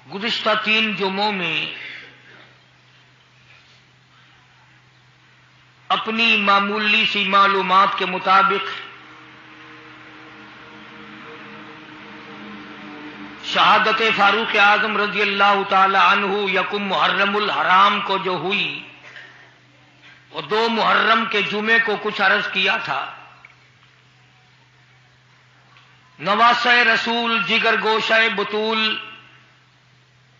گزشتہ 3 جمعوں میں اپنی معمولی سی معلومات کے مطابق شہادت فاروق اعظم رضی اللہ تعالی عنہ یکم محرم الحرام کو جو ہوئی، وہ 2 محرم کے جمعے کو کچھ عرض کیا تھا۔ نواسہ رسول، جگر گوشہ بطول،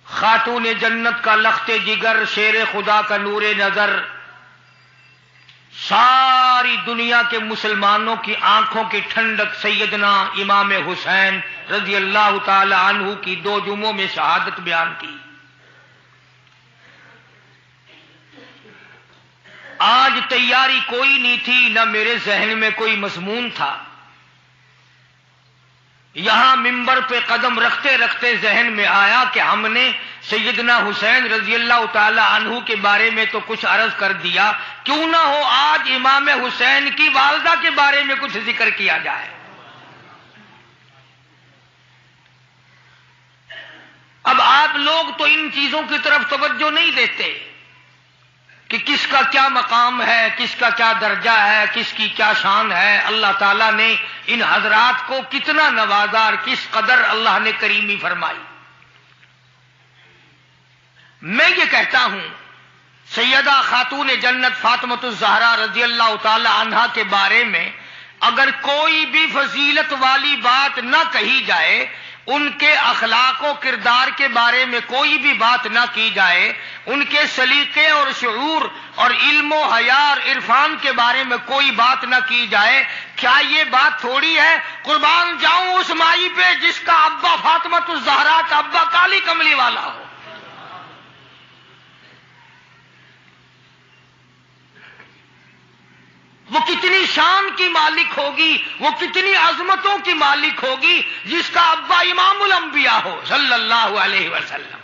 خاتون جنت کا لخت جگر، شیر خدا کا نور نظر، ساری دنیا کے مسلمانوں کی آنکھوں کی ٹھنڈک سیدنا امام حسین رضی اللہ تعالی عنہ کی 2 جمعوں میں شہادت بیان کی۔ آج تیاری کوئی نہیں تھی، نہ میرے ذہن میں کوئی مضمون تھا۔ یہاں ممبر پہ قدم رکھتے رکھتے ذہن میں آیا کہ ہم نے سیدنا حسین رضی اللہ تعالی عنہ کے بارے میں تو کچھ عرض کر دیا، کیوں نہ ہو آج امام حسین کی والدہ کے بارے میں کچھ ذکر کیا جائے۔ اب آپ لوگ تو ان چیزوں کی طرف توجہ نہیں دیتے کہ کس کا کیا مقام ہے، کس کا کیا درجہ ہے، کس کی کیا شان ہے، اللہ تعالیٰ نے ان حضرات کو کتنا نوازا اور کس قدر اللہ نے کریمی فرمائی۔ میں یہ کہتا ہوں سیدہ خاتون جنت فاطمۃ الزہرا رضی اللہ تعالی عنہا کے بارے میں اگر کوئی بھی فضیلت والی بات نہ کہی جائے، ان کے اخلاق و کردار کے بارے میں کوئی بھی بات نہ کی جائے، ان کے سلیقے اور شعور اور علم و حیا اور عرفان کے بارے میں کوئی بات نہ کی جائے، کیا یہ بات تھوڑی ہے؟ قربان جاؤں اس مائی پہ جس کا ابا فاطمۃ الزہرا کا ابا کالی کملی والا ہو۔ وہ کتنی شان کی مالک ہوگی، وہ کتنی عظمتوں کی مالک ہوگی جس کا ابا امام الانبیاء ہو صلی اللہ علیہ وسلم۔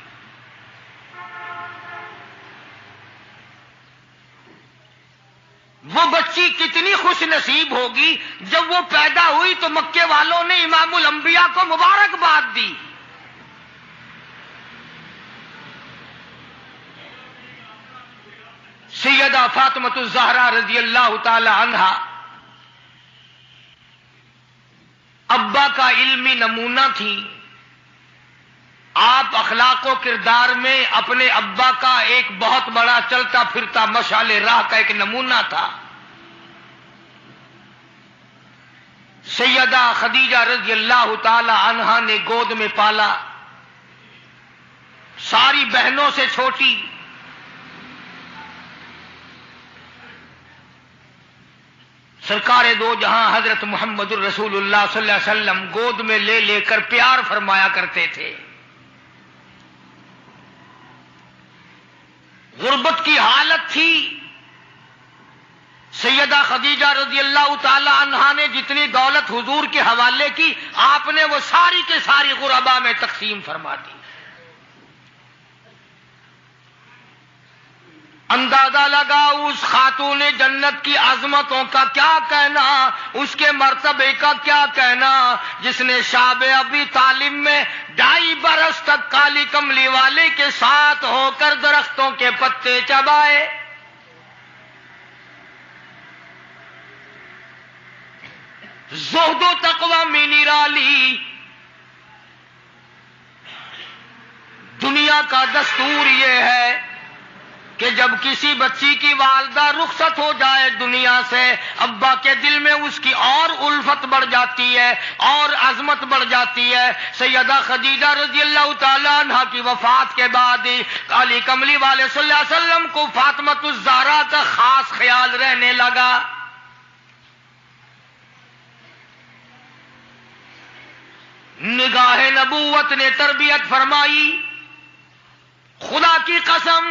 وہ بچی کتنی خوش نصیب ہوگی جب وہ پیدا ہوئی تو مکے والوں نے امام الانبیاء کو مبارکباد دی۔ سیدہ فاطمۃ الزہرا رضی اللہ تعالی عنہا ابا کا علمی نمونہ تھی۔ آپ اخلاق و کردار میں اپنے ابا کا ایک بہت بڑا چلتا پھرتا مشعل راہ کا ایک نمونہ تھا۔ سیدہ خدیجہ رضی اللہ تعالی عنہا نے گود میں پالا، ساری بہنوں سے چھوٹی۔ سرکار دو جہاں حضرت محمد الرسول اللہ صلی اللہ علیہ وسلم گود میں لے لے کر پیار فرمایا کرتے تھے۔ غربت کی حالت تھی، سیدہ خدیجہ رضی اللہ تعالی عنہا نے جتنی دولت حضور کے حوالے کی، آپ نے وہ ساری کے ساری غربا میں تقسیم فرما دی۔ اندازہ لگا اس خاتون جنت کی عظمتوں کا کیا کہنا، اس کے مرتبے کا کیا کہنا، جس نے شاب ابی طالب میں 2.5 برس تک کالی کملی والے کے ساتھ ہو کر درختوں کے پتے چبائے۔ زہد و تقوی میں نرالی۔ دنیا کا دستور یہ ہے کہ جب کسی بچی کی والدہ رخصت ہو جائے دنیا سے، ابا کے دل میں اس کی اور الفت بڑھ جاتی ہے، اور عظمت بڑھ جاتی ہے۔ سیدہ خدیجہ رضی اللہ تعالی عنہا کی وفات کے بعد کالی کملی والے صلی اللہ علیہ وسلم کو فاطمۃ الزہرا کا خاص خیال رہنے لگا۔ نگاہ نبوت نے تربیت فرمائی۔ خدا کی قسم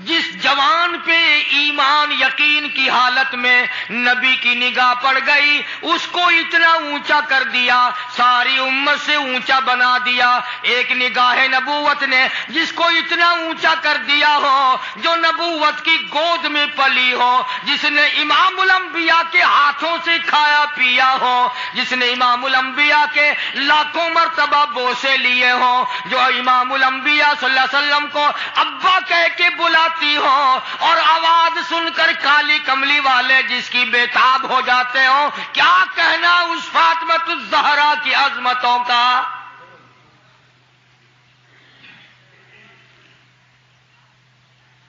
جس جوان پہ ایمان یقین کی حالت میں نبی کی نگاہ پڑ گئی اس کو اتنا اونچا کر دیا، ساری امت سے اونچا بنا دیا۔ ایک نگاہ نبوت نے جس کو اتنا اونچا کر دیا ہو، جو نبوت کی گود میں پلی ہو، جس نے امام الانبیاء کے ہاتھوں سے کھایا پیا ہو، جس نے امام الانبیاء کے لاکھوں مرتبہ بوسے لیے ہوں، جو امام الانبیاء صلی اللہ علیہ وسلم کو ابا کہہ کے بلاتی ہو اور آواز سن کر کالی کملی والے جس کی بےتاب ہو جاتے ہوں، کیا کہنا اس فاطمۃ الزہرا کی عظمتوں کا۔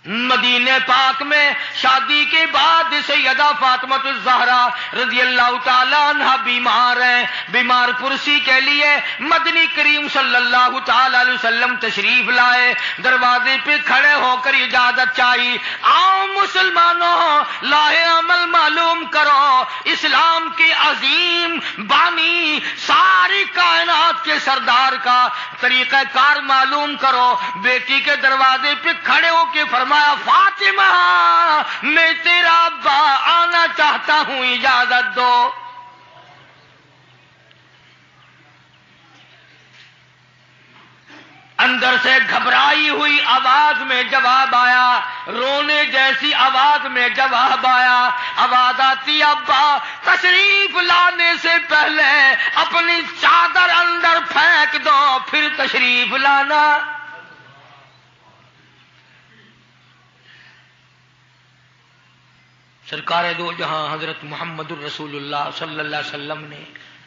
مدینہ پاک میں شادی کے بعد سیدہ فاطمۃ الزہرا رضی اللہ تعالی عنہ بیمار ہیں، بیمار پرسی کے لیے مدنی کریم صلی اللہ تعالی علیہ وسلم تشریف لائے، دروازے پہ کھڑے ہو کر اجازت چاہی، آؤ مسلمانوں لاہ عمل معلوم کرو، اسلام کے عظیم بانی ساری کائنات کے سردار کا طریقہ کار معلوم کرو۔ بیٹی کے دروازے پہ کھڑے ہو کے فرمایا فاطمہ میں تیرا ابا آنا چاہتا ہوں، اجازت دو۔ اندر سے گھبرائی ہوئی آواز میں جواب آیا، رونے جیسی آواز میں جواب آیا، آواز آتی ابا تشریف لانے سے پہلے اپنی چادر اندر پھینک دو پھر تشریف لانا۔ سرکار دو جہاں حضرت محمد الرسول اللہ صلی اللہ علیہ وسلم نے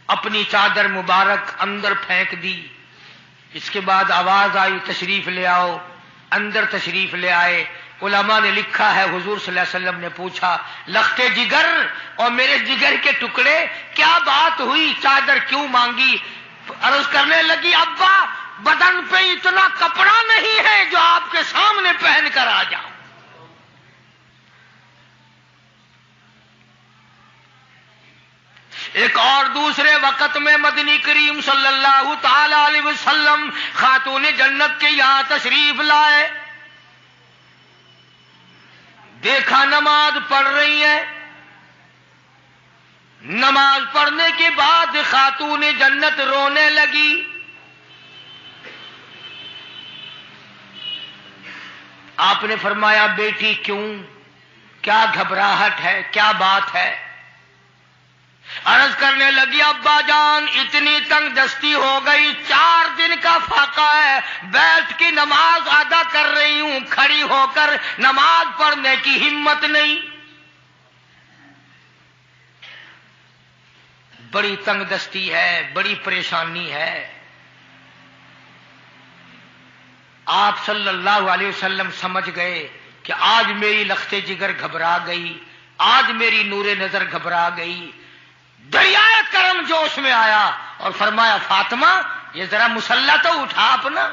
اپنی چادر مبارک اندر پھینک دی۔ اس کے بعد آواز آئی تشریف لے آؤ، اندر تشریف لے آئے۔ علماء نے لکھا ہے حضور صلی اللہ علیہ وسلم نے پوچھا لختے جگر اور میرے جگر کے ٹکڑے کیا بات ہوئی، چادر کیوں مانگی؟ عرض کرنے لگی ابا بدن پہ اتنا کپڑا نہیں ہے جو آپ کے سامنے پہن کر آ جاؤں۔ ایک اور دوسرے وقت میں مدنی کریم صلی اللہ تعالی علیہ وسلم خاتون جنت کے یہاں تشریف لائے، دیکھا نماز پڑھ رہی ہے، نماز پڑھنے کے بعد خاتون جنت رونے لگی۔ آپ نے فرمایا بیٹی کیوں، کیا گھبراہٹ ہے، کیا بات ہے؟ عرض کرنے لگی ابا جان اتنی تنگ دستی ہو گئی، 4 دن کا فاقہ ہے، بیٹھ کی نماز ادا کر رہی ہوں، کھڑی ہو کر نماز پڑھنے کی ہمت نہیں۔ بڑی تنگ دستی ہے، بڑی پریشانی ہے۔ آپ صلی اللہ علیہ وسلم سمجھ گئے کہ آج میری لخت جگر گھبرا گئی، آج میری نور نظر گھبرا گئی۔ دریائے کرم جوش میں آیا اور فرمایا فاطمہ یہ ذرا مسلح تو اٹھا اپنا۔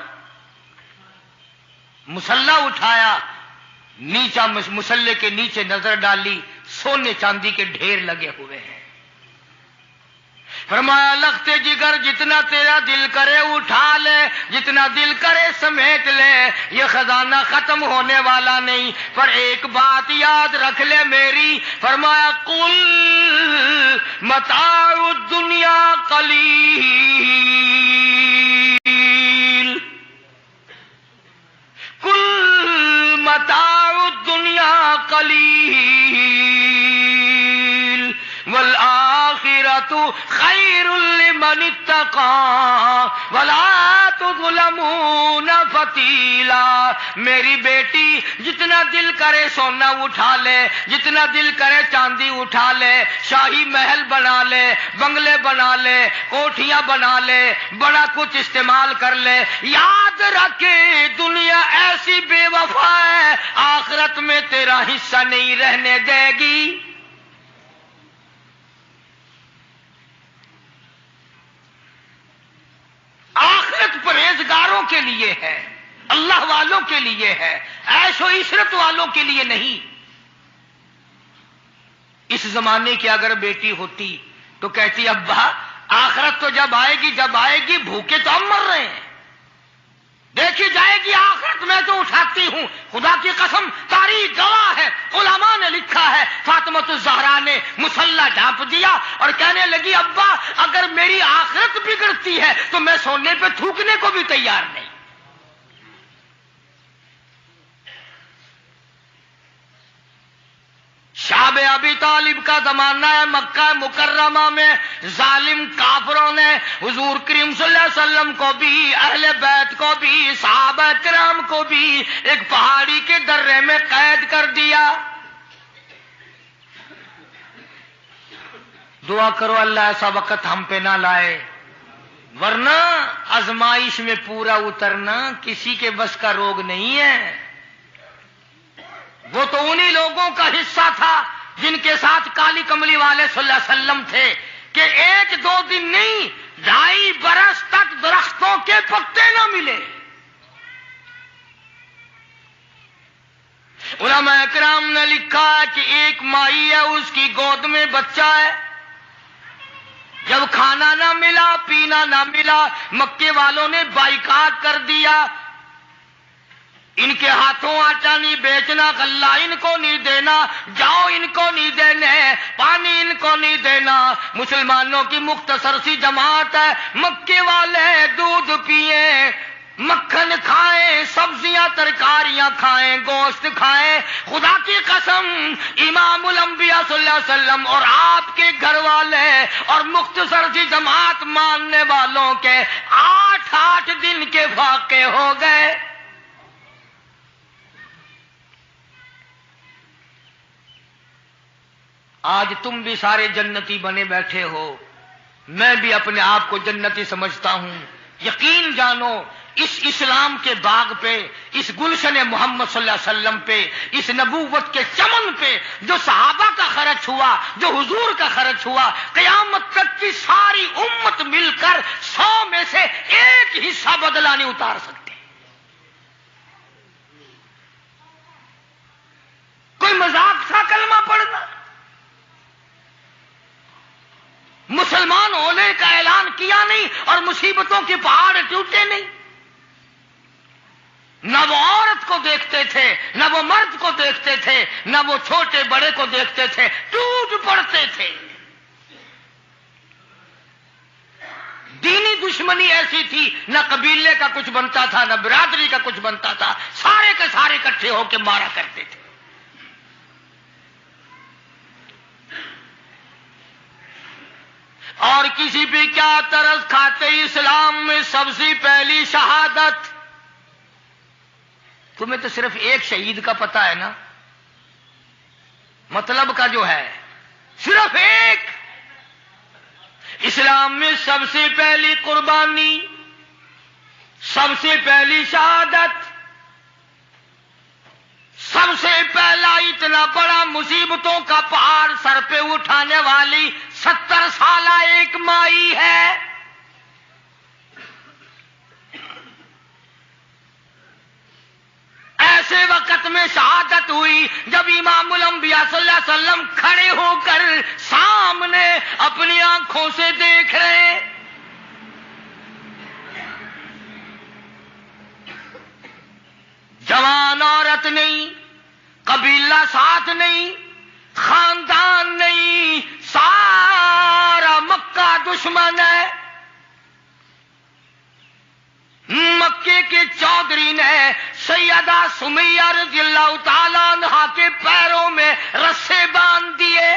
مسلح اٹھایا، نیچا مسلح کے نیچے نظر ڈالی، سونے چاندی کے ڈھیر لگے ہوئے ہیں۔ فرمایا لخت جگر جتنا تیرا دل کرے اٹھا لے، جتنا دل کرے سمیٹ لے، یہ خزانہ ختم ہونے والا نہیں، پر ایک بات یاد رکھ لے میری۔ فرمایا قل متاع الدنیا قلیل، قل متاع الدنیا قلیل والآخرۃ خیر لمن اتقى ولا تظلمون فتیلا۔ میری بیٹی جتنا دل کرے سونا اٹھا لے، جتنا دل کرے چاندی اٹھا لے، شاہی محل بنا لے، بنگلے بنا لے، کوٹھیاں بنا لے، بڑا کچھ استعمال کر لے، یاد رکھے دنیا ایسی بے وفا ہے آخرت میں تیرا حصہ نہیں رہنے دے گی۔ آخرت پرہیزگاروں کے لیے ہے، اللہ والوں کے لیے ہے، عیش و عشرت والوں کے لیے نہیں۔ اس زمانے کی اگر بیٹی ہوتی تو کہتی ابا آخرت تو جب آئے گی بھوکے تو ہم مر رہے ہیں، دیکھی جائے گی آخرت ہاتھ میں تو اٹھاتی ہوں، خدا کی قسم تاریخ گواہ ہے، علماء نے لکھا ہے، فاطمہ الزہرا نے مصلی ڈھانپ دیا اور کہنے لگی ابا اگر میری آخرت بگڑتی ہے تو میں سونے پہ تھوکنے کو بھی تیار نہیں۔ شاب ابی طالب کا زمانہ ہے، مکہ مکرمہ میں ظالم کافروں نے حضور کریم صلی اللہ علیہ وسلم کو بھی، اہل بیت کو بھی، صحابہ کرام کو بھی ایک پہاڑی کے درے میں قید کر دیا۔ دعا کرو اللہ ایسا وقت ہم پہ نہ لائے، ورنہ آزمائش میں پورا اترنا کسی کے بس کا روگ نہیں ہے۔ وہ تو انہی لوگوں کا حصہ تھا جن کے ساتھ کالی کملی والے صلی اللہ علیہ وسلم تھے کہ ایک دو دن نہیں 2.5 برس تک درختوں کے پتے نہ ملے۔ علماء کرام نے لکھا ہے کہ ایک مائی ہے، اس کی گود میں بچہ ہے، جب کھانا نہ ملا پینا نہ ملا مکے والوں نے بائیکاٹ کر دیا، ان کے ہاتھوں آٹا نہیں بیچنا، غلہ ان کو نہیں دینا، جاؤ ان کو نہیں دینے، پانی ان کو نہیں دینا۔ مسلمانوں کی مختصر سی جماعت ہے، مکے والے دودھ پیئیں، مکھن کھائیں، سبزیاں ترکاریاں کھائیں، گوشت کھائیں۔ خدا کی قسم امام الانبیاء صلی اللہ علیہ وسلم اور آپ کے گھر والے اور مختصر سی جماعت ماننے والوں کے 8 دن کے واقع ہو گئے۔ آج تم بھی سارے جنتی بنے بیٹھے ہو، میں بھی اپنے آپ کو جنتی سمجھتا ہوں۔ یقین جانو اس اسلام کے باغ پہ، اس گلشن محمد صلی اللہ علیہ وسلم پہ، اس نبوت کے چمن پہ جو صحابہ کا خرچ ہوا، جو حضور کا خرچ ہوا، قیامت تک کی ساری امت مل کر 100 میں سے 1 حصہ بدلہ نہیں اتار سکتے۔ کوئی مذاق تھا کلمہ پڑھنا؟ مسلمان ہونے کا اعلان کیا نہیں اور مصیبتوں کے پہاڑ ٹوٹے نہیں۔ نہ وہ عورت کو دیکھتے تھے، نہ وہ مرد کو دیکھتے تھے، نہ وہ چھوٹے بڑے کو دیکھتے تھے، ٹوٹ پڑتے تھے۔ دینی دشمنی ایسی تھی، نہ قبیلے کا کچھ بنتا تھا، نہ برادری کا کچھ بنتا تھا، سارے کے سارے اکٹھے ہو کے مارا کرتے تھے۔ اور کسی بھی کیا ترس کھاتے اسلام میں سب سے پہلی شہادت۔ تمہیں تو صرف ایک شہید کا پتہ ہے نا، مطلب کا جو ہے صرف ایک۔ اسلام میں سب سے پہلی قربانی، سب سے پہلی شہادت، سب سے پہلا اتنا بڑا مصیبتوں کا پہاڑ سر پہ اٹھانے والی 70 سالہ ایک مائی ہے۔ ایسے وقت میں شہادت ہوئی جب امام الانبیاء صلی اللہ علیہ وسلم کھڑے ہو کر سامنے اپنی آنکھوں سے دیکھ رہے ہیں۔ جوان عورت نہیں، قبیلہ ساتھ نہیں، خاندان نہیں، سارا مکہ دشمن ہے۔ مکے کے چودھری نے سیدہ سمیہ رضی اللہ تعالیٰ عنہا کے پیروں میں رسے باندھ دیے،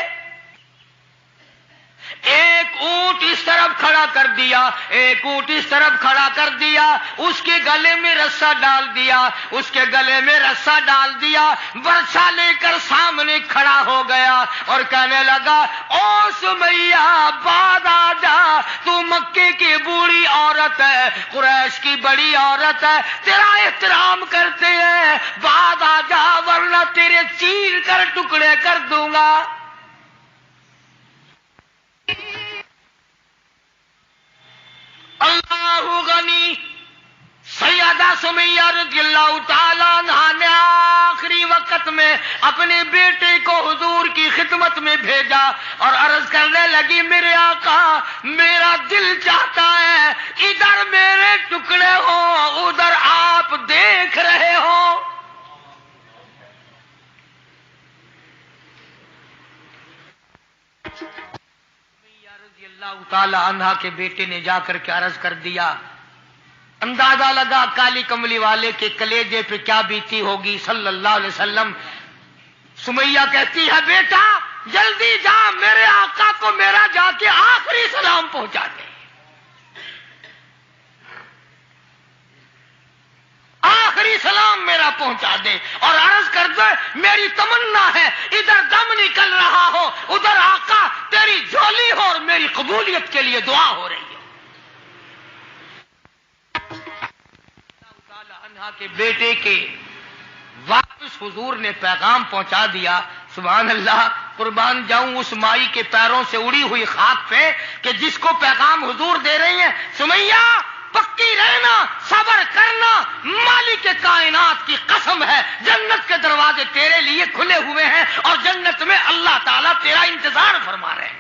ایک اونٹ اس طرف کھڑا کر دیا، ایک اونٹ اس طرف کھڑا کر دیا، اس کے گلے میں رسا ڈال دیا، اس کے گلے میں رسا ڈال دیا، برچھا لے کر سامنے کھڑا ہو گیا اور کہنے لگا او سمیہ بعد آ جا، تو مکے کی بوڑھی عورت ہے، قریش کی بڑی عورت ہے، تیرا احترام کرتے ہیں، بعد آ جا ورنہ تیرے چیر کر ٹکڑے کر دوں گا۔ اللہ غنی، سیدہ سمیہ رضی اللہ تعالیٰ عنہا نے آخری وقت میں اپنے بیٹے کو حضور کی خدمت میں بھیجا اور عرض کرنے لگی میرے آقا میرا دل چاہتا ہے ادھر میرے ٹکڑے ہو ادھر آپ دیکھ رہے اللہ تعالی عنہا کے بیٹے نے جا کر کے عرض کر دیا. اندازہ لگا کالی کملی والے کے کلیجے پہ کیا بیتی ہوگی صلی اللہ علیہ وسلم. سمیہ کہتی ہے بیٹا جلدی جا میرے آقا کو میرا جا کے آخری سلام پہنچا دے. آخری سلام میرا پہنچا دے اور عرض کر دے میری تمنا ہے ادھر دم نکل رہا ہو ادھر آقا تیری جھولی ہو اور میری قبولیت کے لیے دعا ہو رہی ہے. کے بیٹے کے واپس حضور نے پیغام پہنچا دیا. سبحان اللہ، قربان جاؤں اس مائی کے پیروں سے اڑی ہوئی خاک پہ کہ جس کو پیغام حضور دے رہی ہیں سمیہ پکی رہنا صبر کرنا، مالک کائنات کی قسم ہے جنت کے دروازے تیرے لیے کھلے ہوئے ہیں اور جنت میں اللہ تعالیٰ تیرا انتظار فرما رہے ہیں.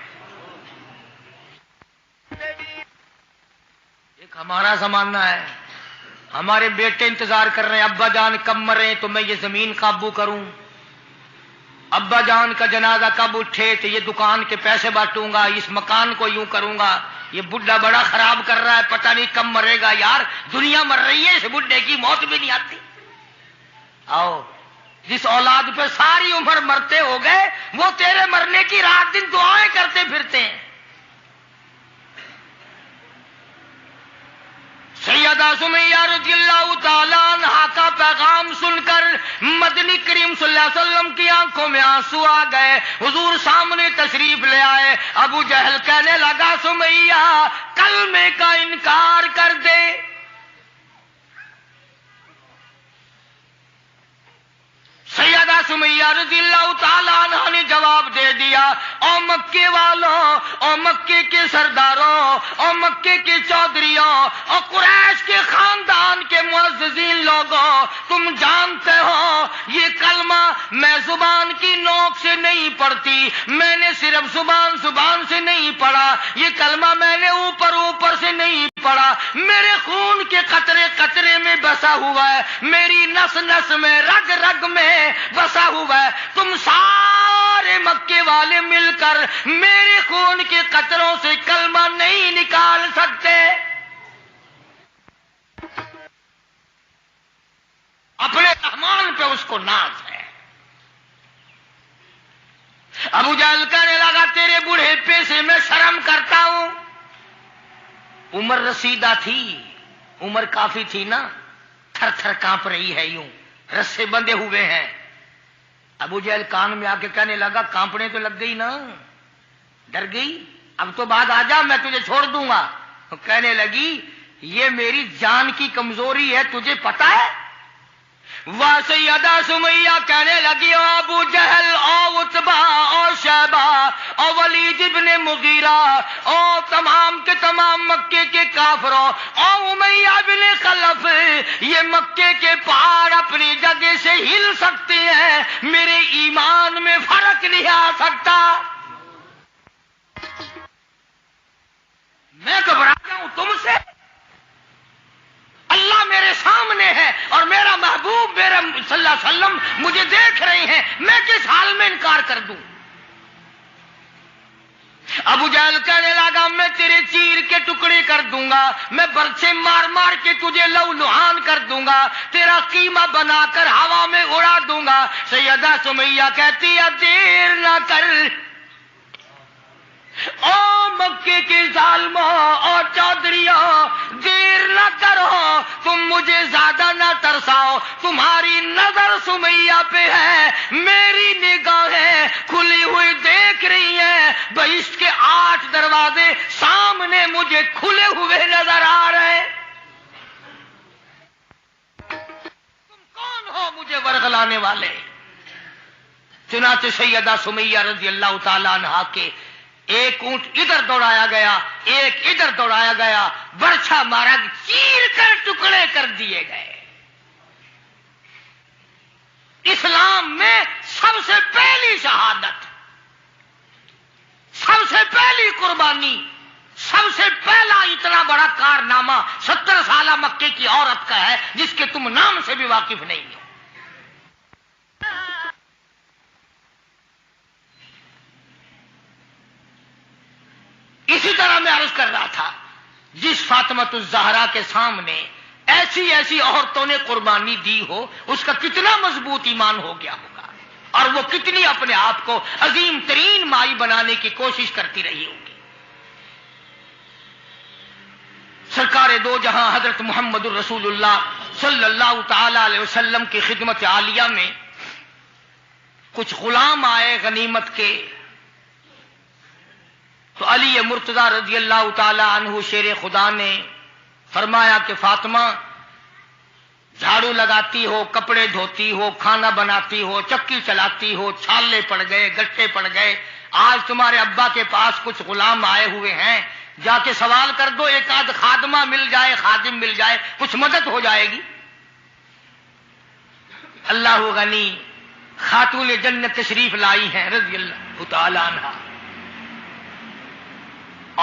ایک ہمارا زمانہ ہے، ہمارے بیٹے انتظار کر رہے ہیں ابا جان کب مرے تو میں یہ زمین قابو کروں، ابا جان کا جنازہ کب اٹھے تو یہ دکان کے پیسے بانٹوں گا، اس مکان کو یوں کروں گا، یہ بڈھا بڑا خراب کر رہا ہے پتہ نہیں کب مرے گا. یار دنیا مر رہی ہے، اس بڈھے کی موت بھی نہیں آتی. آؤ جس اولاد پہ ساری عمر مرتے ہو گئے وہ تیرے مرنے کی رات دن دعائیں کرتے پھرتے ہیں. سیدہ سمیہ رضی اللہ تعالیٰ عنہا کا پیغام سن کر مدنی کریم صلی اللہ علیہ وسلم کی آنکھوں میں آنسو آ گئے. حضور سامنے تشریف لے آئے. ابو جہل کہنے لگا سمیہ کلمے کا انکار کر دے. سیدہ سمیہ رضی اللہ تعالیٰ عنہ نے جواب دے دیا او مکے والوں، او مکے کے سرداروں، او مکے کے چودھریوں، او قریش کے خاندان کے معززین لوگوں، تم جانتے ہو یہ کلمہ میں زبان کی نوک سے نہیں پڑھتی، میں نے صرف زبان سے نہیں پڑھا، یہ کلمہ میں نے اوپر سے نہیں پڑھا، میرے خون کے قطرے قطرے میں بسا ہوا ہے، میری نس نس میں رگ رگ میں بسا ہوا ہے. تم سارے مکے والے مل کر میرے خون کے قطروں سے کلمہ نہیں نکال سکتے. اپنے رحمان پہ اس کو ناز ہے. ابو جہل کہنے لگا تیرے بڑھیپے سے میں شرم کرتا ہوں. عمر رسیدہ تھی، عمر کافی تھی نا، تھر تھر کانپ رہی ہے، یوں رسے بندھے ہوئے ہیں. ابو جہل کان میں آ کے کہنے لگا کانپنے تو لگ گئی نا، ڈر گئی، اب تو بعد آ جا میں تجھے چھوڑ دوں گا. کہنے لگی یہ میری جان کی کمزوری ہے تجھے پتا ہے. سیدہ سمیہ کہنے لگی او ابو جہل او عتبہ او شیبہ او ولید ابن مغیرہ او تمام کے تمام مکے کے کافروں او امیہ بن خلف، یہ مکے کے پہاڑ اپنی جگہ سے ہل سکتے ہیں، میرے ایمان میں فرق نہیں آ سکتا. میں گھبراتا ہوں تم سے، اللہ میرے سامنے ہے اور میرا محبوب میرا صلی اللہ علیہ وسلم مجھے دیکھ رہے ہیں، میں کس حال میں انکار کر دوں. ابو جہل کہنے لگا میں تیرے چیر کے ٹکڑے کر دوں گا، میں برچے مار مار کے تجھے لو لہان کر دوں گا، تیرا قیمہ بنا کر ہوا میں اڑا دوں گا. سیدہ سمیہ کہتی ہے دیر نہ کر او مکے کے ظالموں اور چودھریوں، دیر نہ کرو، تم مجھے زیادہ نہ ترساؤ. تمہاری نظر سمیہ پہ ہے، میری نگاہیں کھلی ہوئی دیکھ رہی ہیں، بہشت کے 8 دروازے سامنے مجھے کھلے ہوئے نظر آ رہے. تم کون ہو مجھے ورغلانے والے؟ چنانچہ سیدہ سمیہ رضی اللہ تعالی عنہا کے ایک اونٹ ادھر دوڑایا گیا، ایک ادھر دوڑایا گیا، برچھا مارا، چیر کر ٹکڑے کر دیے گئے. اسلام میں سب سے پہلی شہادت، سب سے پہلی قربانی، سب سے پہلا اتنا بڑا کارنامہ 70 سالہ مکے کی عورت کا ہے جس کے تم نام سے بھی واقف نہیں ہو. اسی طرح میں فاطمۃ الزہرا کے سامنے ایسی ایسی عورتوں نے قربانی دی ہو، اس کا کتنا مضبوط ایمان ہو گیا ہوگا، اور وہ کتنی اپنے آپ کو عظیم ترین مائی بنانے کی کوشش کرتی رہی ہوگی۔ سرکار دو جہاں حضرت محمد الرسول اللہ صلی اللہ تعالی علیہ وسلم کی خدمت عالیہ میں کچھ غلام آئے غنیمت کے، تو علی مرتضی رضی اللہ تعالی عنہ شیر خدا نے فرمایا کہ فاطمہ، جھاڑو لگاتی ہو، کپڑے دھوتی ہو، کھانا بناتی ہو، چکی چلاتی ہو، چھالے پڑ گئے، گٹے پڑ گئے، آج تمہارے ابا کے پاس کچھ غلام آئے ہوئے ہیں، جا کے سوال کر دو، ایک آدھ خادمہ مل جائے، خادم مل جائے، کچھ مدد ہو جائے گی۔ اللہ غنی خاتون جنت تشریف لائی ہیں رضی اللہ تعالی عنہا،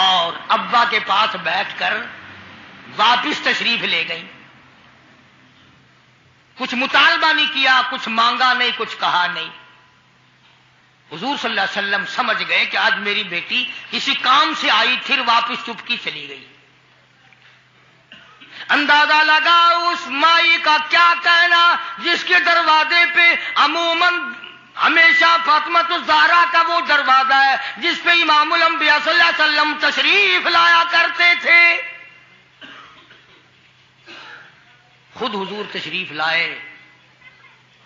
اور ابا کے پاس بیٹھ کر واپس تشریف لے گئی۔ کچھ مطالبہ نہیں کیا، کچھ مانگا نہیں، کچھ کہا نہیں۔ حضور صلی اللہ علیہ وسلم سمجھ گئے کہ آج میری بیٹی کسی کام سے آئی، پھر واپس چپکی چلی گئی۔ اندازہ لگا اس مائی کا کیا کہنا جس کے دروازے پہ عموماً ہمیشہ فاطمۃ الزہرا کا وہ دروازہ ہے جس پہ امام الانبیاء صلی اللہ علیہ وسلم تشریف لایا کرتے تھے۔ خود حضور تشریف لائے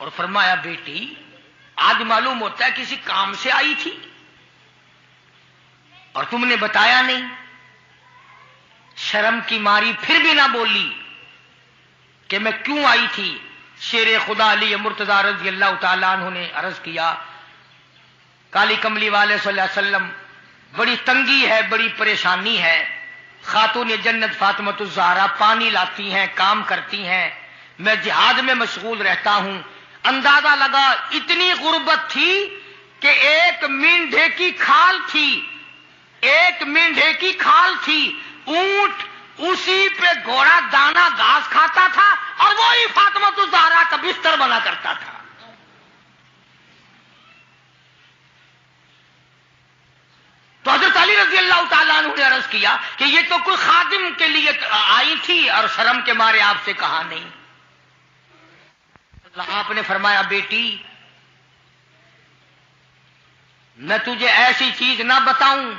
اور فرمایا بیٹی آج معلوم ہوتا ہے کسی کام سے آئی تھی اور تم نے بتایا نہیں۔ شرم کی ماری پھر بھی نہ بولی کہ میں کیوں آئی تھی۔ شیر خدا علی مرتضی رضی اللہ تعالیٰ عنہ نے عرض کیا، کالی کملی والے صلی اللہ علیہ وسلم بڑی تنگی ہے، بڑی پریشانی ہے، خاتون جنت فاطمۃ الزہرا پانی لاتی ہیں، کام کرتی ہیں، میں جہاد میں مشغول رہتا ہوں۔ اندازہ لگا اتنی غربت تھی کہ ایک مینڈھے کی کھال تھی، ایک مینڈھے کی کھال تھی، اونٹ اسی پہ گھوڑا دانا گھاس کھاتا تھا اور وہی فاطمۃ الزہرا کا بستر بنا کرتا تھا۔ تو حضرت علی رضی اللہ تعالیٰ عنہ نے عرض کیا کہ یہ تو کوئی خادم کے لیے آئی تھی اور شرم کے مارے آپ سے کہا نہیں۔ آپ نے فرمایا بیٹی میں تجھے ایسی چیز نہ بتاؤں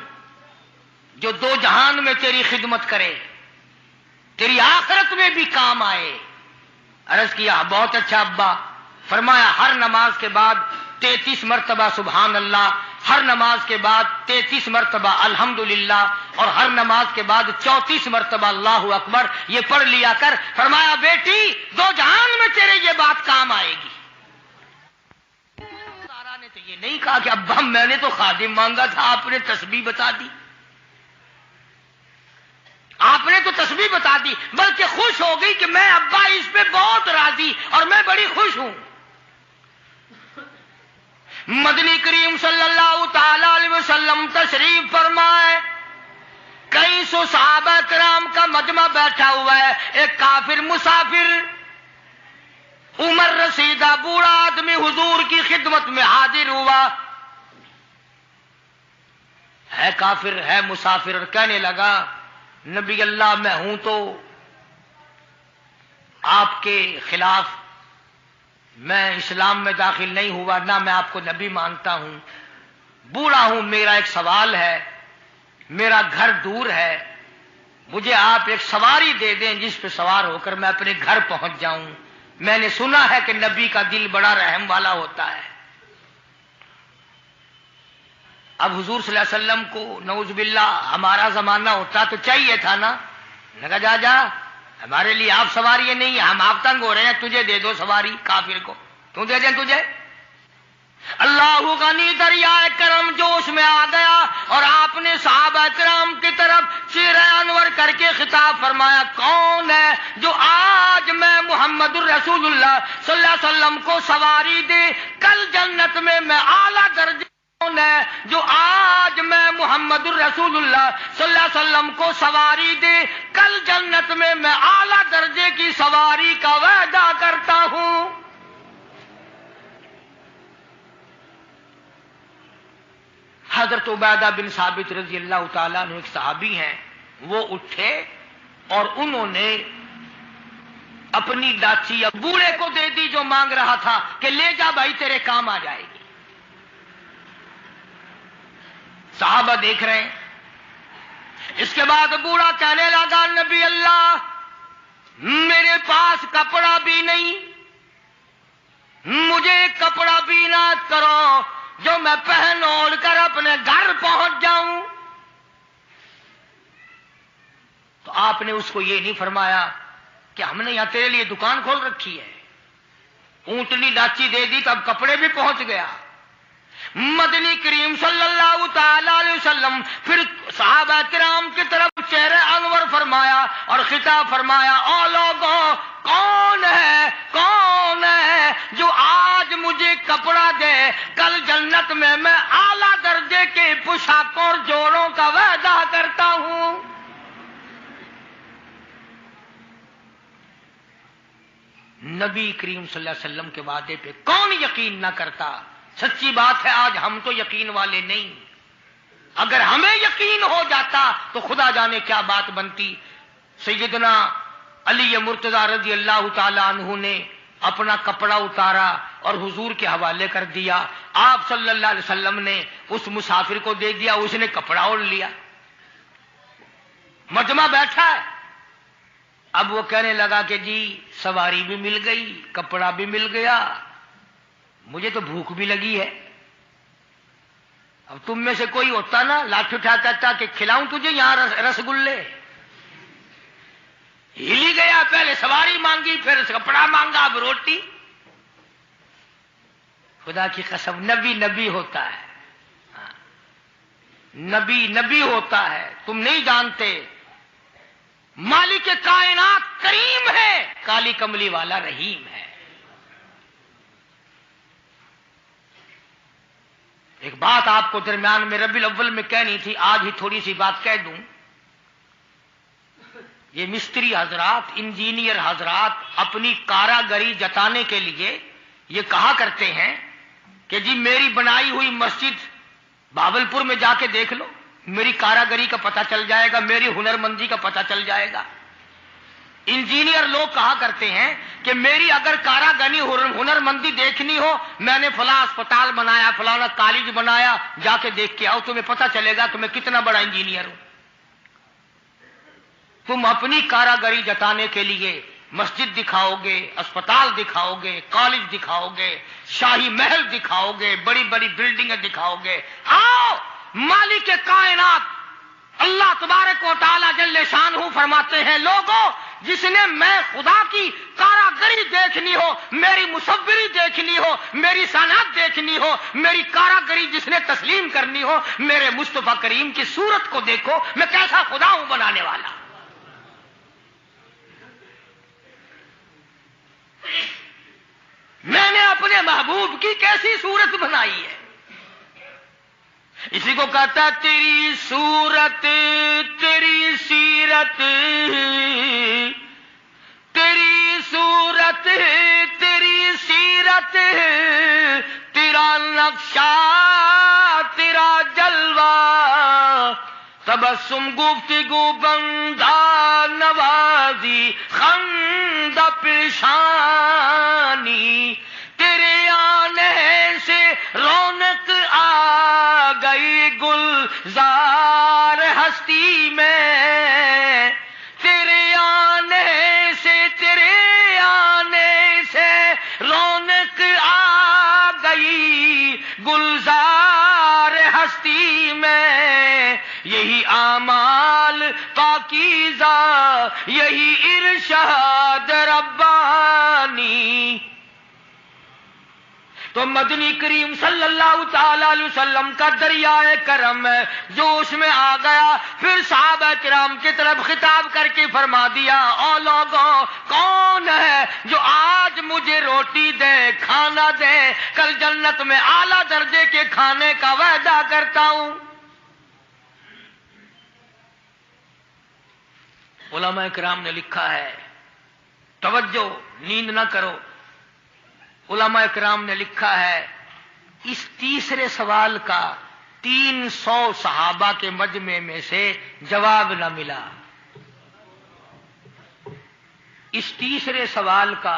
جو دو جہان میں تیری خدمت کرے، تیری آخرت میں بھی کام آئے۔ عرض کیا بہت اچھا ابا۔ فرمایا ہر نماز کے بعد 33 مرتبہ سبحان اللہ، ہر نماز کے بعد 33 مرتبہ الحمدللہ، اور ہر نماز کے بعد 34 مرتبہ اللہ اکبر، یہ پڑھ لیا کر۔ فرمایا بیٹی دو جہان میں تیرے یہ بات کام آئے گی۔ سارا نے تو یہ نہیں کہا کہ ابا میں نے تو خادم مانگا تھا، آپ نے تسبیح بتا دی، آپ نے تو تسبیح بتا دی، بلکہ خوش ہو گئی کہ میں ابا اس پہ بہت راضی اور میں بڑی خوش ہوں۔ مدنی کریم صلی اللہ تعالی علیہ وسلم تشریف فرمائے، کئی سو صحابہ کرام کا مجمع بیٹھا ہوا ہے، ایک کافر مسافر عمر رسیدہ بوڑھا آدمی حضور کی خدمت میں حاضر ہوا، ہے کافر ہے مسافر، اور کہنے لگا نبی اللہ میں ہوں تو آپ کے خلاف میں اسلام میں داخل نہیں ہوا، نہ میں آپ کو نبی مانتا ہوں، بوڑھا ہوں، میرا ایک سوال ہے، میرا گھر دور ہے، مجھے آپ ایک سواری دے دیں جس پہ سوار ہو کر میں اپنے گھر پہنچ جاؤں، میں نے سنا ہے کہ نبی کا دل بڑا رحم والا ہوتا ہے۔ اب حضور صلی اللہ علیہ وسلم کو نعوذ باللہ ہمارا زمانہ ہوتا تو چاہیے تھا نا، لگا جا جا ہمارے لیے آپ سواری نہیں، ہم آپ تنگ ہو رہے ہیں، تجھے دے دو سواری، کافر کو کیوں دے دیں تجھے؟ اللہ غنی دریائے کرم جوش میں آ گیا اور آپ نے صحابہ کرام کی طرف چہرہ انور کر کے خطاب فرمایا، کون ہے جو آج میں محمد الرسول اللہ صلی اللہ علیہ وسلم کو سواری دے، کل جنت میں اعلیٰ درجے، کون ہے جو آج میں محمد الرسول اللہ صلی اللہ علیہ وسلم کو سواری دے، کل جنت میں اعلیٰ درجے کی سواری کا وعدہ کرتا ہوں۔ حضرت عبیدہ بن ثابت رضی اللہ تعالیٰ عنہ ایک صحابی ہیں، وہ اٹھے اور انہوں نے اپنی ڈاچی اب بوڑھے کو دے دی جو مانگ رہا تھا کہ لے جا بھائی تیرے کام آ جائے گی. صحابہ دیکھ رہے ہیں. اس کے بعد بوڑھا کہنے لگا نبی اللہ میرے پاس کپڑا بھی نہیں, مجھے کپڑا بھی عنایت کرو جو میں پہن اوڑھ کر اپنے گھر پہنچ جاؤں. تو آپ نے اس کو یہ نہیں فرمایا کہ ہم نے یہاں تیرے لیے دکان کھول رکھی ہے, اونٹنی ڈاچی دے دی تو اب کپڑے بھی پہنچ گیا. مدنی کریم صلی اللہ تعالی علیہ وسلم پھر صحابہ کرام کی طرف چہرے انور فرمایا اور خطاب فرمایا, او لوگوں کون ہے جو آج مجھے کپڑا دے, کل جنت میں اعلیٰ درجے کے پوشاکوں اور جوڑوں کا وعدہ کرتا ہوں. نبی کریم صلی اللہ علیہ وسلم کے وعدے پہ کون یقین نہ کرتا. سچی بات ہے آج ہم تو یقین والے نہیں, اگر ہمیں یقین ہو جاتا تو خدا جانے کیا بات بنتی. سیدنا علی مرتضی رضی اللہ تعالی عنہ نے اپنا کپڑا اتارا اور حضور کے حوالے کر دیا. آپ صلی اللہ علیہ وسلم نے اس مسافر کو دے دیا, اس نے کپڑا اوڑھ لیا. مجمع بیٹھا ہے, اب وہ کہنے لگا کہ جی سواری بھی مل گئی, کپڑا بھی مل گیا, مجھے تو بھوک بھی لگی ہے. اب تم میں سے کوئی ہوتا نا لاٹھی اٹھاتا تھا کہ کھلاؤں تجھے یہاں رسگلے, ہلی گیا. پہلے سواری مانگی پھر کپڑا مانگا اب روٹی. خدا کی قسم نبی ہوتا ہے, نبی ہوتا ہے. تم نہیں جانتے مالک کائنات کریم ہے, کالی کملی والا رحیم ہے. ایک بات آپ کو درمیان میں ربیع الاول میں کہنی تھی, آج ہی تھوڑی سی بات کہہ دوں. یہ مستری حضرات, انجینئر حضرات اپنی کاراگری جتانے کے لیے یہ کہا کرتے ہیں کہ جی میری بنائی ہوئی مسجد بھاولپور میں جا کے دیکھ لو, میری کاراگری کا پتہ چل جائے گا, میری ہنرمندی کا پتہ چل جائے گا. انجینئر لوگ کہا کرتے ہیں کہ میری اگر کاراگری ہنرمندی دیکھنی ہو, میں نے فلاں اسپتال بنایا, فلاں کالج بنایا, جا کے دیکھ کے آؤ, تمہیں پتہ چلے گا کہ میں کتنا بڑا انجینئر ہوں. تم اپنی کاراگری جتانے کے لیے مسجد دکھاؤ گے, اسپتال دکھاؤ گے, کالج دکھاؤ گے, شاہی محل دکھاؤ گے, بڑی بڑی بلڈنگیں دکھاؤ گے. آؤ مالک کائنات اللہ تبارک و تعالی جل شانہ فرماتے ہیں, لوگوں جس نے میں خدا کی کاراگری دیکھنی ہو, میری مصوری دیکھنی ہو, میری صنعت دیکھنی ہو, میری کاراگری جس نے تسلیم کرنی ہو, میرے مصطفیٰ کریم کی صورت کو دیکھو, میں کیسا خدا ہوں بنانے والا. میں نے اپنے محبوب کی کیسی صورت بنائی ہے. اسی کو کہتا ہے تیری صورت تیری سیرت, تیری صورت تیری سیرت, تیرا نقشہ تیرا جلوہ, تبسم گفتگو بندہ نوازی خندہ پیشانی, تیرے آنے سے رونق آ گئی گلزار ہستی میں, تیرے آنے سے رونق آ گئی گلزار ہستی میں. یہی اعمال پاکیزہ, یہی ارشاد ربانی. تو مدنی کریم صلی اللہ تعالی علیہ وسلم کا دریائے کرم ہے جو اس میں آ گیا. پھر صحابہ کرام کی طرف خطاب کر کے فرما دیا, او لوگوں کون ہے جو آج مجھے روٹی دے, کھانا دے, کل جنت میں اعلیٰ درجے کے کھانے کا وعدہ کرتا ہوں. علماء کرام نے لکھا ہے, توجہ نیند نہ کرو, علماء کرام نے لکھا ہے اس تیسرے سوال کا 300 صحابہ کے مجمع میں سے جواب نہ ملا. اس تیسرے سوال کا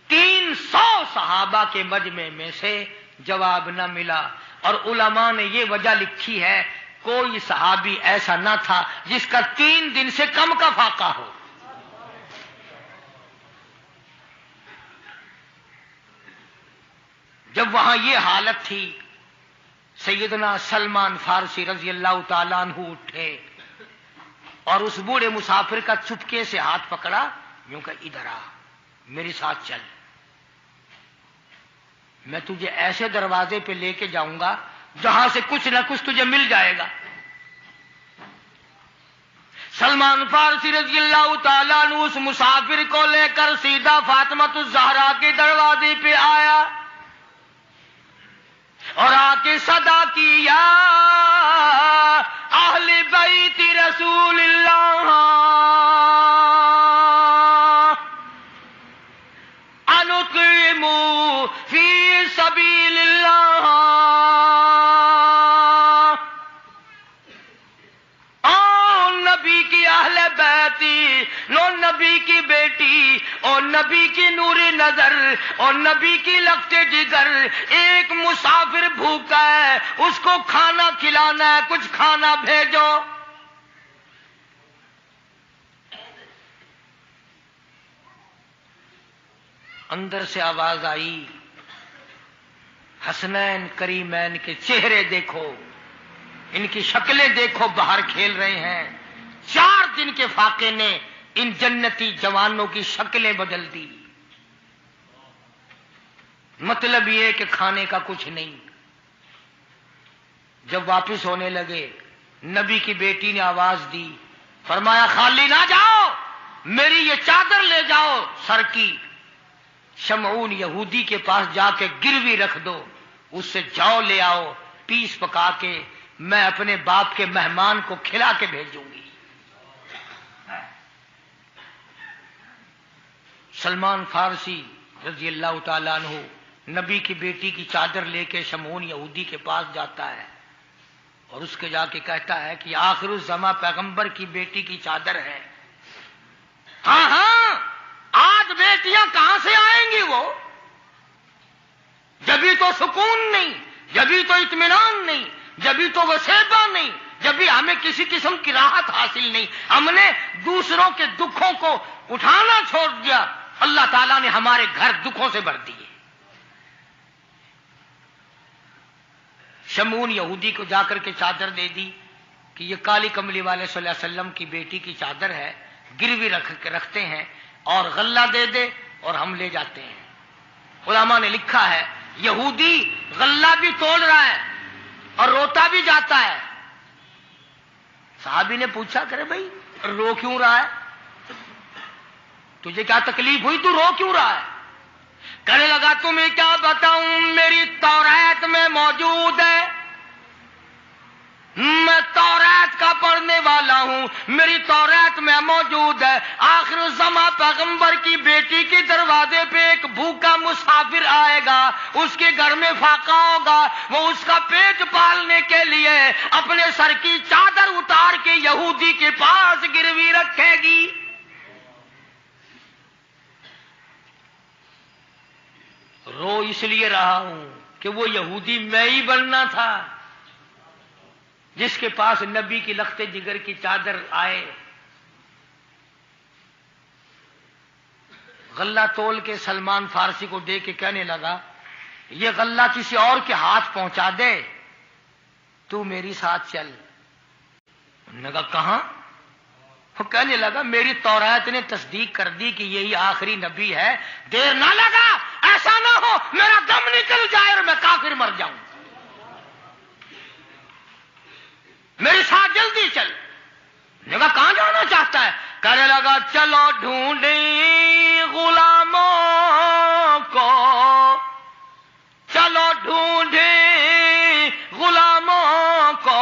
300 صحابہ کے مجمع میں سے جواب نہ ملا، اور علماء نے یہ وجہ لکھی ہے کوئی صحابی ایسا نہ تھا جس کا 3 دن سے کم کا فاقہ ہو۔ جب وہاں یہ حالت تھی، سیدنا سلمان فارسی رضی اللہ تعالیٰ عنہ اٹھے اور اس بوڑھے مسافر کا چپکے سے ہاتھ پکڑا، یوں کہ ادھر آ، میرے ساتھ چل، میں تجھے ایسے دروازے پہ لے کے جاؤں گا جہاں سے کچھ نہ کچھ تجھے مل جائے گا۔ سلمان فارسی رضی اللہ تعالیٰ عنہ اس مسافر کو لے کر سیدھا فاطمۃ الزہرا کے دروازے پہ آیا اور آ کے صدا کی، یا اہل بیت رسول اللہ انطعموا فی سبیل اللہ، او نبی کی اہل بیتی، لو نبی کی بیٹی اور نبی کی نور نظر اور نبی کی لگتے جگر، ایک مسافر بھوکا ہے، اس کو کھانا کھلانا ہے، کچھ کھانا بھیجو۔ اندر سے آواز آئی، حسنین کریمین کے چہرے دیکھو، ان کی شکلیں دیکھو، باہر کھیل رہے ہیں۔ 4 دن کے فاقے نے ان جنتی جوانوں کی شکلیں بدل دی۔ مطلب یہ کہ کھانے کا کچھ نہیں۔ جب واپس ہونے لگے، نبی کی بیٹی نے آواز دی، فرمایا خالی نہ جاؤ، میری یہ چادر لے جاؤ سر کی، شمعون یہودی کے پاس جا کے گروی رکھ دو، اس سے جو لے آؤ، پیس پکا کے میں اپنے باپ کے مہمان کو کھلا کے بھیجوں گی۔ سلمان فارسی رضی اللہ تعالیٰ عنہ نبی کی بیٹی کی چادر لے کے شمعون یہودی کے پاس جاتا ہے اور اس کے جا کے کہتا ہے کہ آخر الزماں پیغمبر کی بیٹی کی چادر ہے۔ ہاں ہاں، آج بیٹیاں کہاں سے آئیں گی؟ وہ جبھی تو سکون نہیں، جبھی تو اطمینان نہیں، جبھی تو وسیبہ نہیں، جبھی ہمیں کسی قسم کی راحت حاصل نہیں، ہم نے دوسروں کے دکھوں کو اٹھانا چھوڑ دیا، اللہ تعالیٰ نے ہمارے گھر دکھوں سے بھر دیے۔ شمعون یہودی کو جا کر کے چادر دے دی کہ یہ کالی کملی والے صلی اللہ علیہ وسلم کی بیٹی کی چادر ہے، گروی رکھتے ہیں اور غلہ دے دے اور ہم لے جاتے ہیں۔ علماء نے لکھا ہے یہودی غلہ بھی توڑ رہا ہے اور روتا بھی جاتا ہے۔ صحابی نے پوچھا کرے بھائی رو کیوں رہا ہے؟ تجھے کیا تکلیف ہوئی، تو رو کیوں رہا ہے؟ کہنے لگا تمہیں کیا بتاؤں، میری تورات میں موجود ہے، میں تورات کا پڑھنے والا ہوں، میری تورات میں موجود ہے، آخر الزماں پیغمبر کی بیٹی کے دروازے پہ ایک بھوکا مسافر آئے گا، اس کے گھر میں فاقہ ہوگا، وہ اس کا پیٹ پالنے کے لیے اپنے سر کی چادر اتار کے یہودی کے پاس گروی رکھے گی۔ رو اس لیے رہا ہوں کہ وہ یہودی میں ہی بننا تھا جس کے پاس نبی کی لخت جگر کی چادر آئے۔ غلہ تول کے سلمان فارسی کو دے کے کہنے لگا یہ غلہ کسی اور کے ہاتھ پہنچا دے، تو میری ساتھ چل۔ انہوں نے کہا کہاں؟ وہ کہنے لگا میری تورات نے تصدیق کر دی کہ یہی آخری نبی ہے، دیر نہ لگا، ایسا نہ ہو میرا دم نکل جائے اور میں کافر مر جاؤں، میرے ساتھ جلدی چل۔ نے کہا کہاں جانا چاہتا ہے؟ کہنے لگا چلو ڈھونڈیں غلاموں کو، چلو ڈھونڈیں غلاموں کو،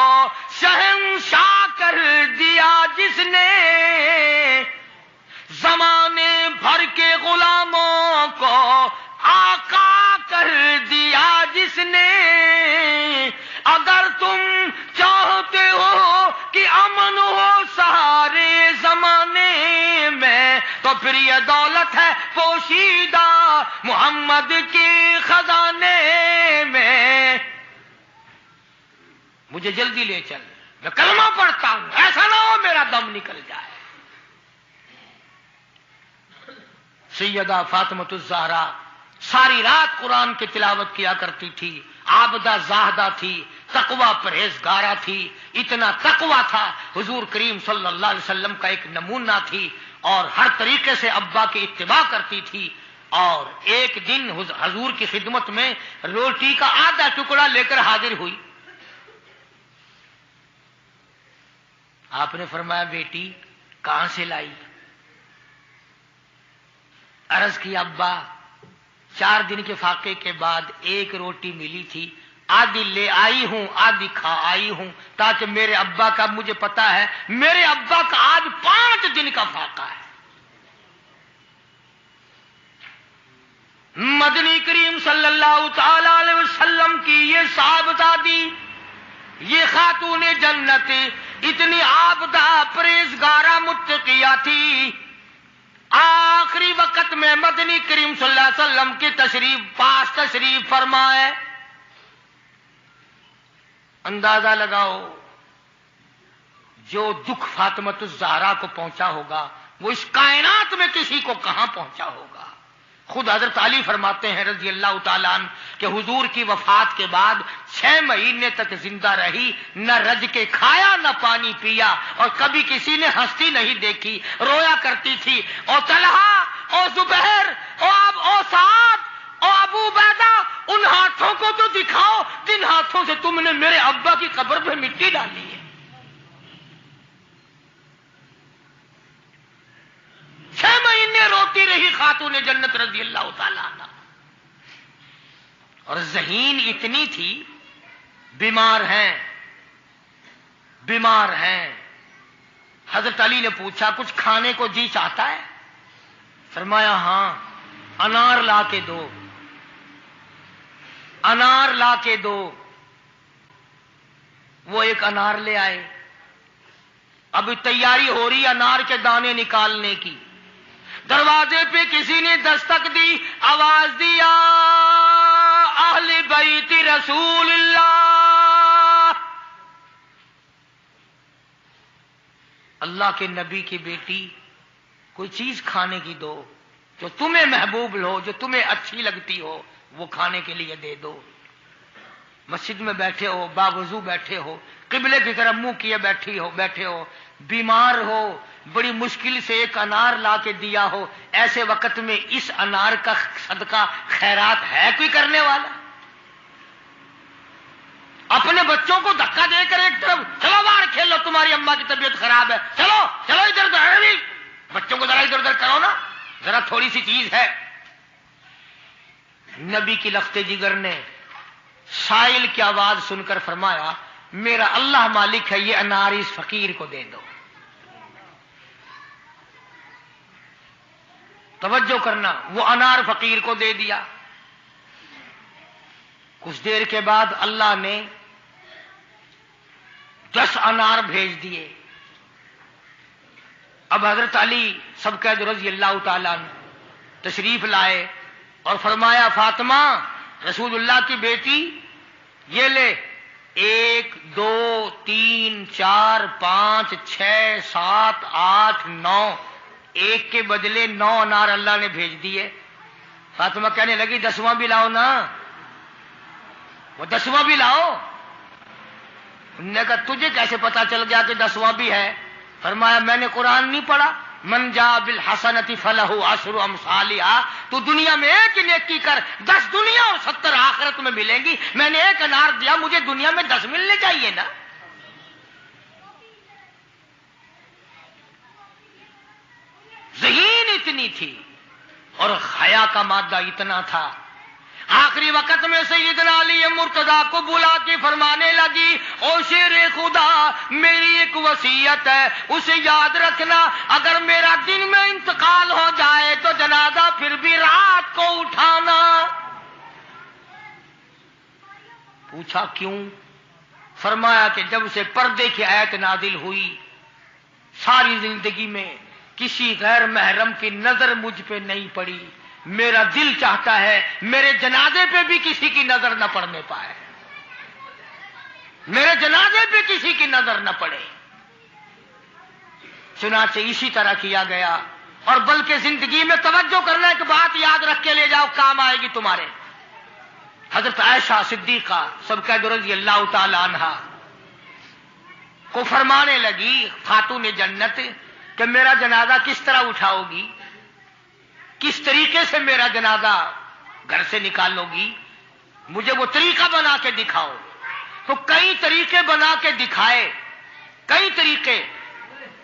شہنشاہ کر دیا جس نے زمانے بھر کے غلاموں کو، آقا کر دیا جس نے۔ اگر تم چاہتے ہو کہ امن ہو سارے زمانے میں، پھر یہ دولت ہے پوشیدہ محمد کی خزانے میں. مجھے جلدی لے چل، میں کلمہ پڑھتا ہوں، ایسا نہ ہو میرا دم نکل جائے. سیدہ فاطمۃ الزہرا ساری رات قرآن کی تلاوت کیا کرتی تھی، عابدہ زاہدہ تھی، تقوی پرہیزگارہ تھی. اتنا تقوی تھا حضور کریم صلی اللہ علیہ وسلم کا ایک نمونہ تھی، اور ہر طریقے سے ابا کی اتباع کرتی تھی. اور ایک دن حضور کی خدمت میں روٹی کا آدھا ٹکڑا لے کر حاضر ہوئی. آپ نے فرمایا بیٹی کہاں سے لائی؟ عرض کی ابا 4 دن کے فاقے کے بعد ایک روٹی ملی تھی، آدھی لے آئی ہوں آدھی کھا آئی ہوں، تاکہ میرے ابا کا، مجھے پتا ہے میرے ابا کا آج 5 دن کا فاقہ ہے. مدنی کریم صلی اللہ تعالی علیہ وسلم کی یہ صاحبزادی، یہ خاتون جنت اتنی عابدہ پرہیزگارہ متقیہ تھی. آخری وقت میں مدنی کریم صلی اللہ علیہ وسلم کی تشریف فرمائے. اندازہ لگاؤ جو دکھ فاطمۃ الزہرا کو پہنچا ہوگا وہ اس کائنات میں کسی کو کہاں پہنچا ہوگا. خود حضرت علی فرماتے ہیں رضی اللہ تعالیٰ عنہ کہ حضور کی وفات کے بعد 6 مہینے تک زندہ رہی، نہ رج کے کھایا نہ پانی پیا، اور کبھی کسی نے ہستی نہیں دیکھی، رویا کرتی تھی. اور طلحہ اور زبیر اور سعد اور ابو عبیدہ، ان ہاتھوں کو تو دکھاؤ جن ہاتھوں سے تم نے میرے ابا کی قبر پہ مٹی ڈالی ہے. 6 مہینے روتی رہی خاتون جنت رضی اللہ تعالیٰ عنہ. اور ذہین اتنی تھی، بیمار ہیں. حضرت علی نے پوچھا کچھ کھانے کو جی چاہتا ہے؟ فرمایا ہاں، انار لا کے دو، انار لا کے دو. وہ ایک انار لے آئے. اب تیاری ہو رہی انار کے دانے نکالنے کی. دروازے پہ کسی نے دستک دی، آواز دیا اہل بیت رسول اللہ، اللہ کے نبی کی بیٹی کوئی چیز کھانے کی دو جو تمہیں محبوب ہو، جو تمہیں اچھی لگتی ہو، وہ کھانے کے لیے دے دو. مسجد میں بیٹھے ہو، باوضو بیٹھے ہو، قبلے کی طرف منہ کیے بیٹھے ہو، بیمار ہو، بڑی مشکل سے ایک انار لا کے دیا ہو، ایسے وقت میں اس انار کا صدقہ خیرات ہے کوئی کرنے والا؟ اپنے بچوں کو دھکا دے کر ایک طرف چلو باہر کھیلو، تمہاری اماں کی طبیعت خراب ہے، چلو چلو ادھر ادھر، بچوں کو ذرا ادھر ادھر کرو نا، ذرا تھوڑی سی چیز ہے. نبی کی لخت جگر نے سائل کی آواز سن کر فرمایا میرا اللہ مالک ہے، یہ انار اس فقیر کو دے دو. توجہ کرنا، وہ انار فقیر کو دے دیا. کچھ دیر کے بعد اللہ نے 10 انار بھیج دیے. اب حضرت علی سبقید رضی اللہ تعالیٰ عنہ تشریف لائے اور فرمایا فاطمہ رسول اللہ کی بیٹی یہ لے، 1 2 3 4 5 6 7 8 9، ایک کے بدلے 9 انار اللہ نے بھیج دیے. فاطمہ کہنے لگی 10واں بھی لاؤ نا، وہ 10واں بھی لاؤ. انہوں نے کہا تجھے کیسے پتا چل گیا کہ 10واں بھی ہے؟ فرمایا میں نے قرآن نہیں پڑھا، من جاء بالحسنۃ فلہ عشر امثالھا، تو دنیا میں ایک نیکی کر 10 دنیا اور 70 آخرت میں ملیں گی. میں نے 1 انار دیا، مجھے دنیا میں 10 ملنے چاہیے نا. ذہین اتنی تھی اور حیا کا مادہ اتنا تھا. آخری وقت میں سیدنا علی مرتضیٰ کو بلا کے فرمانے لگی او شیر خدا میری ایک وصیت ہے، اسے یاد رکھنا، اگر میرا دن میں انتقال ہو جائے تو جنازہ پھر بھی رات کو اٹھانا. پوچھا کیوں؟ فرمایا کہ جب سے پردے کی آیت نازل ہوئی ساری زندگی میں کسی غیر محرم کی نظر مجھ پہ نہیں پڑی، میرا دل چاہتا ہے میرے جنازے پہ بھی کسی کی نظر نہ پڑنے پائے، میرے جنازے پہ کسی کی نظر نہ پڑے۔ چنانچہ اسی طرح کیا گیا، اور بلکہ زندگی میں توجہ کرنا ایک بات یاد رکھ کے لے جاؤ، کام آئے گی تمہارے۔ حضرت عائشہ صدیقہ سب رضی اللہ تعالی عنہا کو فرمانے لگی خاتون جنت کہ میرا جنازہ کس طرح اٹھاؤ گی، کس طریقے سے میرا جنازہ گھر سے نکالو گی، مجھے وہ طریقہ بنا کے دکھاؤ۔ تو کئی طریقے بنا کے دکھائے، کئی طریقے۔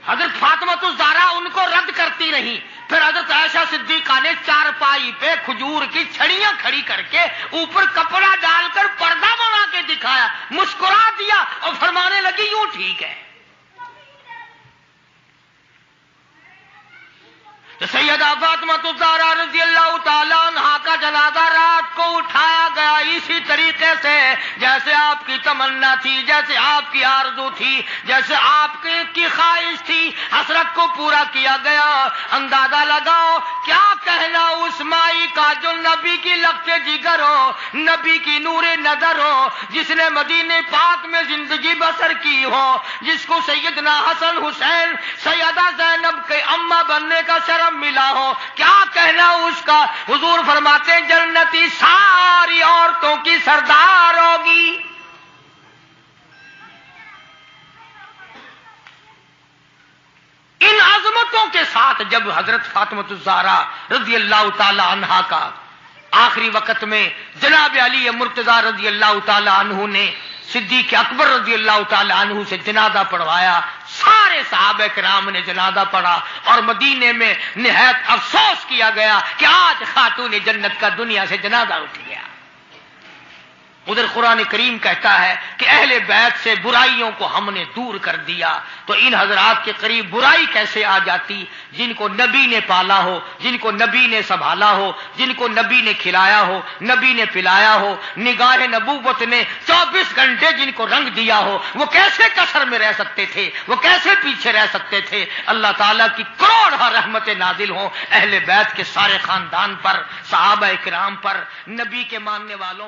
حضرت فاطمہ الزہرا ان کو رد کرتی رہی، پھر حضرت عائشہ صدیقہ نے چارپائی پہ کھجور کی چھڑیاں کھڑی کر کے اوپر کپڑا ڈال کر پردہ بنا کے دکھایا، مسکرا دیا اور فرمانے لگی یوں ٹھیک ہے۔ تو سیدہ فاطمہ الزہرا رضی اللہ تعالیٰ عنہا کا جنازہ رات کو اٹھایا گیا اسی طریقے سے جیسے آپ کی تمنا تھی، جیسے آپ کی آرزو تھی، جیسے آپ کی خواہش تھی، حسرت کو پورا کیا گیا۔ اندازہ لگاؤ کیا کہنا اس مائی کا جو نبی کی لخت جگر ہو، نبی کی نور نظر ہو، جس نے مدینے پاک میں زندگی بسر کی ہو، جس کو سیدنا حسن حسین سیدہ زینب کے اماں بننے کا شرف ملا ہو، کیا کہنا اس کا۔ حضور فرماتے ہیں جنتی ساری عورتوں کی سردار ہوگی۔ ان عظمتوں کے ساتھ جب حضرت فاطمہ الزہرا رضی اللہ تعالی عنہا کا آخری وقت میں جناب علی مرتضی رضی اللہ تعالی عنہ نے صدیق اکبر رضی اللہ تعالی عنہ سے جنازہ پڑھوایا، سارے صحابہ کرام نے جنازہ پڑھا، اور مدینے میں نہایت افسوس کیا گیا کہ آج خاتون جنت کا دنیا سے جنازہ اٹھ گیا۔ ادھر قرآن کریم کہتا ہے کہ اہل بیت سے برائیوں کو ہم نے دور کر دیا، تو ان حضرات کے قریب برائی کیسے آ جاتی؟ جن کو نبی نے پالا ہو، جن کو نبی نے سنبھالا ہو، جن کو نبی نے کھلایا ہو، نبی نے پلایا ہو، نگاہ نبوت نے 24 گھنٹے جن کو رنگ دیا ہو، وہ کیسے کسر میں رہ سکتے تھے؟ وہ کیسے پیچھے رہ سکتے تھے؟ اللہ تعالیٰ کی کروڑ رحمتیں نازل ہوں اہل بیت کے سارے خاندان پر، صحابہ کرام پر، نبی کے ماننے والوں